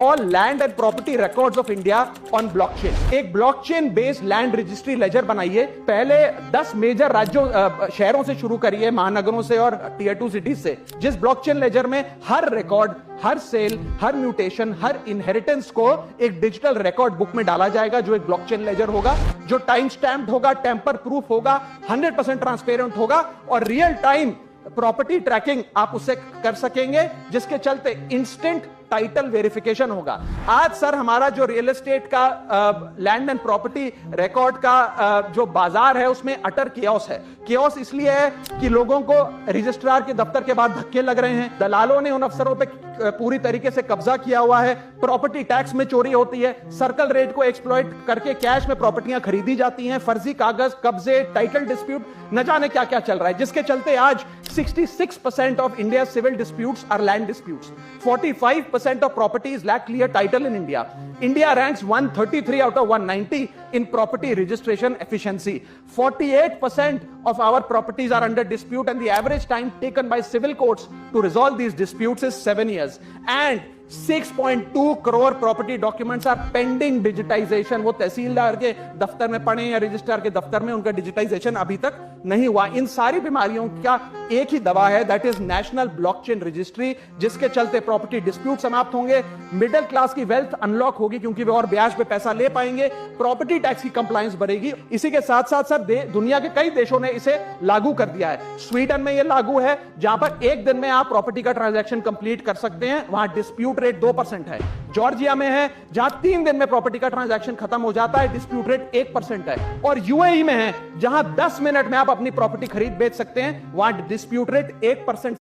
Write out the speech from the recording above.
all land and property records of India on blockchain। एक blockchain based land registry ledger बनाइए। पहले 10 major राज्यों शहरों से शुरू करिए, महानगरों से और टियर 2 सिटीज से, जिस blockchain ledger में हर रिकॉर्ड, हर सेल, हर म्यूटेशन, हर इनहेरिटेंस को एक डिजिटल रिकॉर्ड बुक में डाला जाएगा, जो एक ब्लॉकचेन लेजर होगा, जो टाइम स्टैम्प्ड होगा, टेम्पर प्रूफ होगा, 100% ट्रांसपेरेंट होगा और रियल टाइम प्रॉपर्टी ट्रैकिंग आप उससे कर सकेंगे, जिसके चलते इंस्टेंट टाइटल वेरिफिकेशन होगा। आज सर हमारा जो रियल एस्टेट का लैंड एंड प्रॉपर्टी रिकॉर्ड का जो बाजार है उसमें अटर कियोस है। कियोस इसलिए है कि लोगों को रजिस्ट्रार के दफ्तर के बाद धक्के लग रहे हैं, दलालों ने उन अफसरों पे पूरी तरीके से कब्जा किया हुआ है, प्रॉपर्टी टैक्स में चोरी होती है, सर्कल रेट को एक्सप्लॉइट करके कैश में प्रॉपर्टियां खरीदी जाती हैं, फर्जी कागज, कब्जे, टाइटल डिस्प्यूट, न जाने क्या क्या चल रहा है, जिसके चलते आज 66% of India civil disputes are land disputes. 45% of properties lack clear title in India. India ranks 133 out of 190 in property registration efficiency. 48% of our properties are under dispute and the average time taken by civil courts to resolve these disputes is 7 years. And 6.2 crore property documents are pending digitization। वो तहसीलदार के दफ्तर में पड़े या registrar के दफ्तर में, उनका डिजिटाइजेशन अभी तक नहीं हुआ। इन सारी बीमारियों का एक ही दवा है, that is national blockchain registry, जिसके चलते प्रॉपर्टी डिस्प्यूट समाप्त होंगे, मिडिल क्लास की वेल्थ अनलॉक होगी क्योंकि वे और ब्याज पे पैसा ले पाएंगे, प्रॉपर्टी टैक्स की कंप्लायंस बढ़ेगी। इसी के साथ साथ सर दुनिया के कई देशों ने इसे लागू कर दिया है। स्वीडन में यह लागू है, जहां पर एक दिन में आप प्रॉपर्टी का ट्रांजैक्शन कंप्लीट कर सकते हैं, वहां डिस्प्यूट रेट 2% है। जॉर्जिया में है, जहां 3 दिन में प्रॉपर्टी का ट्रांजैक्शन खत्म हो जाता है, डिस्प्यूट रेट 1% है। और यूएई में है, जहां 10 मिनट में आप अपनी प्रॉपर्टी खरीद बेच सकते हैं, वहां डिस्प्यूट रेट 1%